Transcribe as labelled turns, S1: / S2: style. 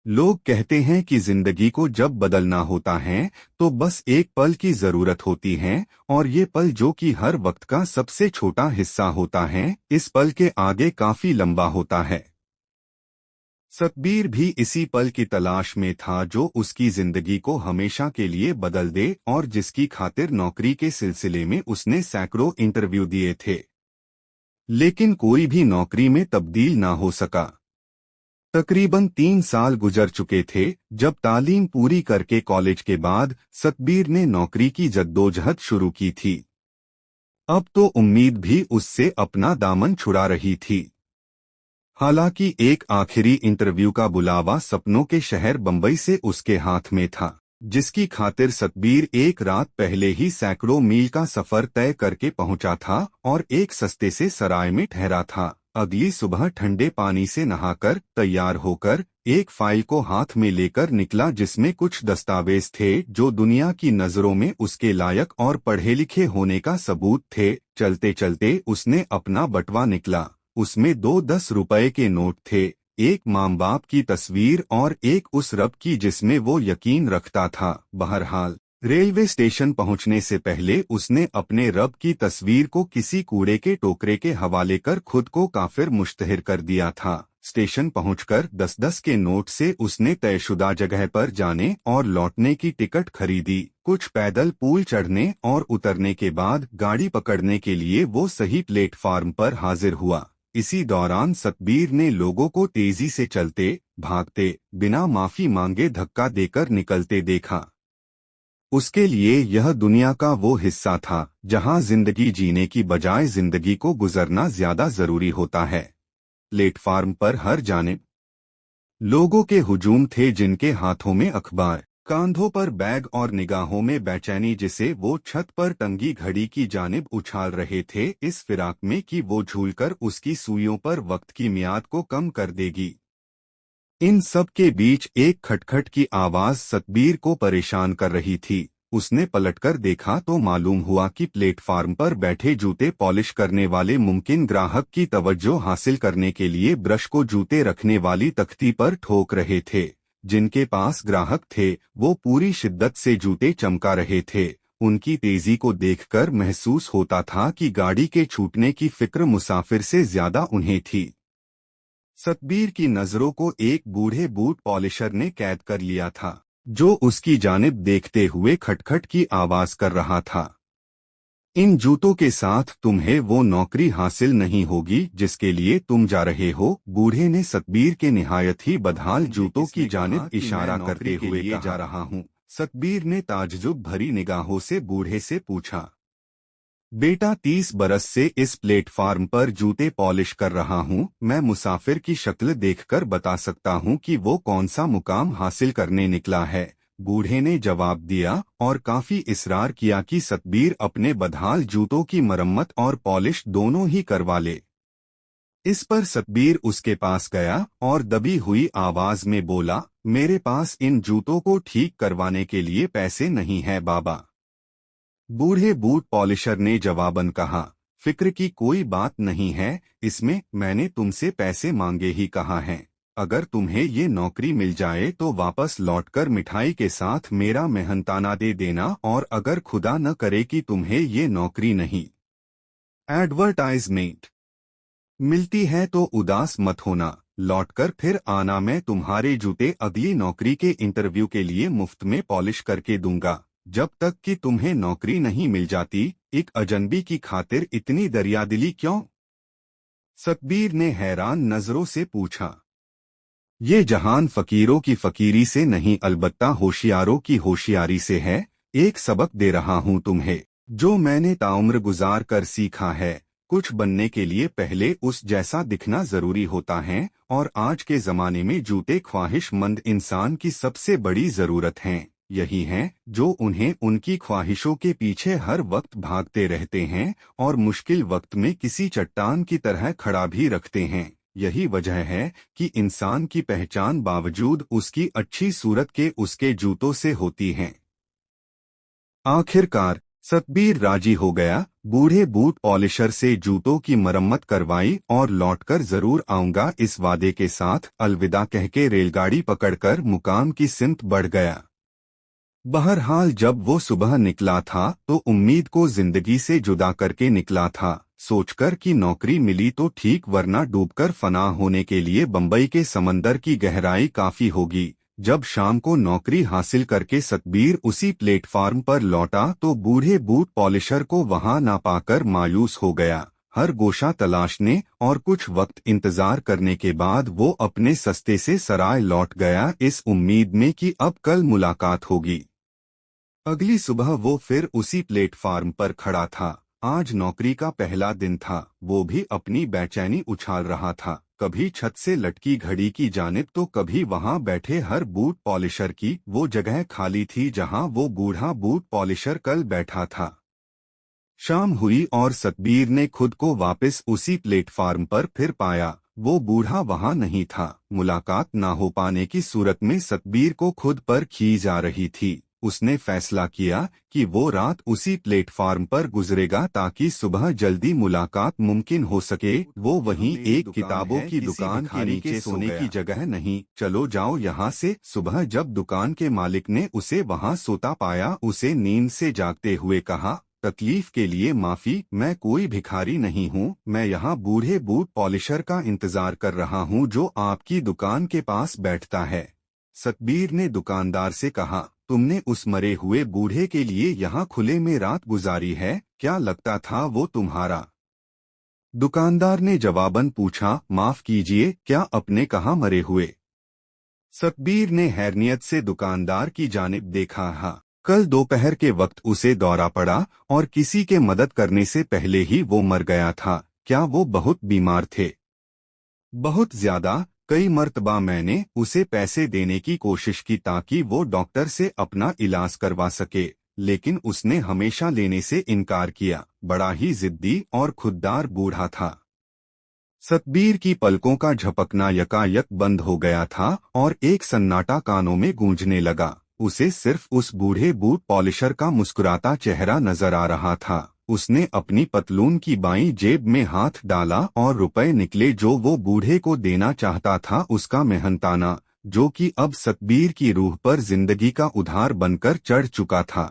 S1: लोग कहते हैं कि जिंदगी को जब बदलना होता है तो बस एक पल की जरूरत होती है, और ये पल जो कि हर वक्त का सबसे छोटा हिस्सा होता है, इस पल के आगे काफी लंबा होता है। सतबीर भी इसी पल की तलाश में था जो उसकी जिंदगी को हमेशा के लिए बदल दे, और जिसकी खातिर नौकरी के सिलसिले में उसने सैकड़ों इंटरव्यू दिए थे, लेकिन कोई भी नौकरी में तब्दील ना हो सका। तकरीबन 3 साल गुजर चुके थे जब तालीम पूरी करके कॉलेज के बाद सतबीर ने नौकरी की जद्दोजहद शुरू की थी। अब तो उम्मीद भी उससे अपना दामन छुड़ा रही थी। हालांकि एक आखिरी इंटरव्यू का बुलावा सपनों के शहर बंबई से उसके हाथ में था, जिसकी खातिर सतबीर एक रात पहले ही सैकड़ों मील का सफर तय करके पहुंचा था और एक सस्ते से सराय में ठहरा था। अगली सुबह ठंडे पानी से नहाकर तैयार होकर एक फाइल को हाथ में लेकर निकला, जिसमें कुछ दस्तावेज थे जो दुनिया की नजरों में उसके लायक और पढ़े लिखे होने का सबूत थे। चलते चलते उसने अपना बटवा निकला। उसमें 2 10 रुपए के नोट थे, एक माँ बाप की तस्वीर और एक उस रब की जिसमें वो यकीन रखता था। बहरहाल रेलवे स्टेशन पहुंचने से पहले उसने अपने रब की तस्वीर को किसी कूड़े के टोकरे के हवाले कर खुद को काफिर मुश्तहिर कर दिया था। स्टेशन पहुंचकर 10 10 के नोट से उसने तयशुदा जगह पर जाने और लौटने की टिकट खरीदी। कुछ पैदल पुल चढ़ने और उतरने के बाद गाड़ी पकड़ने के लिए वो सही प्लेटफार्म पर हाजिर हुआ। इसी दौरान सतबीर ने लोगों को तेजी से चलते, भागते, बिना माफी मांगे धक्का देकर निकलते देखा। उसके लिए यह दुनिया का वो हिस्सा था जहां जिंदगी जीने की बजाय जिंदगी को गुजरना ज्यादा जरूरी होता है। प्लेटफार्म पर हर जानिब लोगों के हुजूम थे, जिनके हाथों में अखबार, कांधों पर बैग और निगाहों में बेचैनी, जिसे वो छत पर टंगी घड़ी की जानिब उछाल रहे थे, इस फिराक में कि वो झूलकर उसकी सुइयों पर वक्त की मियाद को कम कर देगी। इन सब के बीच एक खटखट की आवाज सतबीर को परेशान कर रही थी। उसने पलटकर देखा तो मालूम हुआ कि प्लेटफार्म पर बैठे जूते पॉलिश करने वाले मुमकिन ग्राहक की तवज्जो हासिल करने के लिए ब्रश को जूते रखने वाली तख्ती पर ठोक रहे थे। जिनके पास ग्राहक थे वो पूरी शिद्दत से जूते चमका रहे थे। उनकी तेजी को देखकर महसूस होता था कि गाड़ी के छूटने की फिक्र मुसाफिर से ज्यादा उन्हें थी। सतबीर की नजरों को एक बूढ़े बूट पॉलिशर ने कैद कर लिया था, जो उसकी जानिब देखते हुए खटखट की आवाज कर रहा था। इन जूतों के साथ तुम्हें वो नौकरी हासिल नहीं होगी जिसके लिए तुम जा रहे हो, बूढ़े ने सतबीर के निहायत ही बदहाल जूतों की जानिब इशारा करते हुए कहा। जा रहा हूँ, सतबीर ने ताज्जुब भरी निगाहों से बूढ़े से पूछा। बेटा, 30 बरस से इस प्लेटफार्म पर जूते पॉलिश कर रहा हूँ। मैं मुसाफिर की शक्ल देखकर बता सकता हूँ कि वो कौन सा मुकाम हासिल करने निकला है, बूढ़े ने जवाब दिया और काफी इसरार किया कि सतबीर अपने बदहाल जूतों की मरम्मत और पॉलिश दोनों ही करवा ले। इस पर सतबीर उसके पास गया और दबी हुई आवाज में बोला, मेरे पास इन जूतों को ठीक करवाने के लिए पैसे नहीं है बाबा। बूढ़े बूट पॉलिशर ने जवाबन कहा, फिक्र की कोई बात नहीं है, इसमें मैंने तुमसे पैसे मांगे ही कहा है। अगर तुम्हें ये नौकरी मिल जाए तो वापस लौटकर मिठाई के साथ मेरा मेहनताना दे देना, और अगर खुदा न करे कि तुम्हें ये नौकरी नहीं एडवर्टाइजमेंट मिलती है तो उदास मत होना, लौटकर फिर आना, मैं तुम्हारे जूते अगली नौकरी के इंटरव्यू के लिए मुफ्त में पॉलिश करके दूंगा। जब तक कि तुम्हें नौकरी नहीं मिल जाती, एक अजनबी की खातिर इतनी दरियादिली क्यों? सतबीर ने हैरान नजरों से पूछा। ये जहान फकीरों की फकीरी से नहीं, अलबत्ता होशियारों की होशियारी से है। एक सबक दे रहा हूँ तुम्हें, जो मैंने ताउम्र गुजार कर सीखा है। कुछ बनने के लिए पहले उस जैसा दिखना जरूरी होता है, और आज के जमाने में जूते ख्वाहिशमंद इंसान की सबसे बड़ी जरूरत हैं। यही हैं जो उन्हें उनकी ख्वाहिशों के पीछे हर वक्त भागते रहते हैं और मुश्किल वक्त में किसी चट्टान की तरह खड़ा भी रखते हैं। यही वजह है कि इंसान की पहचान बावजूद उसकी अच्छी सूरत के उसके जूतों से होती है। आखिरकार सतबीर राजी हो गया। बूढ़े बूट पॉलिशर से जूतों की मरम्मत करवाई और लौटकर जरूर आऊंगा इस वादे के साथ अलविदा कहके रेलगाड़ी पकड़कर मुकाम की सिमत बढ़ गया। बहरहाल जब वो सुबह निकला था तो उम्मीद को जिंदगी से जुदा करके निकला था, सोचकर कि नौकरी मिली तो ठीक वरना डूबकर फना होने के लिए बंबई के समंदर की गहराई काफी होगी। जब शाम को नौकरी हासिल करके सतबीर उसी प्लेटफार्म पर लौटा तो बूढ़े बूट पॉलिशर को वहां ना पाकर मायूस हो गया। हर गोशा तलाशने और कुछ वक्त इंतजार करने के बाद वो अपने सस्ते से सराय लौट गया इस उम्मीद में कि अब कल मुलाकात होगी। अगली सुबह वो फिर उसी प्लेटफार्म पर खड़ा था। आज नौकरी का पहला दिन था। वो भी अपनी बेचैनी उछाल रहा था, कभी छत से लटकी घड़ी की जानिब तो कभी वहां बैठे हर बूट पॉलिशर की वो जगह खाली थी जहां वो बूढ़ा बूट पॉलिशर कल बैठा था। शाम हुई और सतबीर ने खुद को वापस उसी प्लेटफार्म पर फिर पाया। वो बूढ़ा वहां नहीं था। मुलाकात ना हो पाने की सूरत में सतबीर को खुद पर खींच आ रही थी। उसने फैसला किया कि वो रात उसी प्लेटफार्म पर गुजरेगा ताकि सुबह जल्दी मुलाकात मुमकिन हो सके। वो वहीं एक किताबों की दुकान के नीचे सोने की जगह नहीं, चलो जाओ यहाँ से। सुबह जब दुकान के मालिक ने उसे वहाँ सोता पाया, उसे नींद से जागते हुए कहा, तकलीफ के लिए माफी, मैं कोई भिखारी नहीं हूँ। मैं यहाँ बूढ़े बूट पॉलिशर का इंतजार कर रहा हूँ जो आपकी दुकान के पास बैठता है। सतबीर ने दुकानदार से कहा, तुमने उस मरे हुए बूढ़े के लिए यहाँ खुले में रात गुजारी है, क्या लगता था वो तुम्हारा? दुकानदार ने जवाबन पूछा, माफ कीजिए, क्या अपने कहाँ मरे हुए? सतबीर ने हैरनियत से दुकानदार की जानिब देखा। हाँ, कल दोपहर के वक्त उसे दौरा पड़ा और किसी के मदद करने से पहले ही वो मर गया था। क्या वो बहुत बीमार थे? बहुत ज्यादा। कई मर्तबा मैंने उसे पैसे देने की कोशिश की ताकि वो डॉक्टर से अपना इलाज करवा सके, लेकिन उसने हमेशा लेने से इनकार किया। बड़ा ही जिद्दी और खुददार बूढ़ा था। सतबीर की पलकों का झपकना यकायक बंद हो गया था और एक सन्नाटा कानों में गूंजने लगा। उसे सिर्फ उस बूढ़े बूट पॉलिशर का मुस्कुराता चेहरा नजर आ रहा था। उसने अपनी पतलून की बाईं जेब में हाथ डाला और रुपए निकले जो वो बूढ़े को देना चाहता था। उसका मेहनताना, जो कि अब सतबीर की रूह पर जिंदगी का उधार बनकर चढ़ चुका था।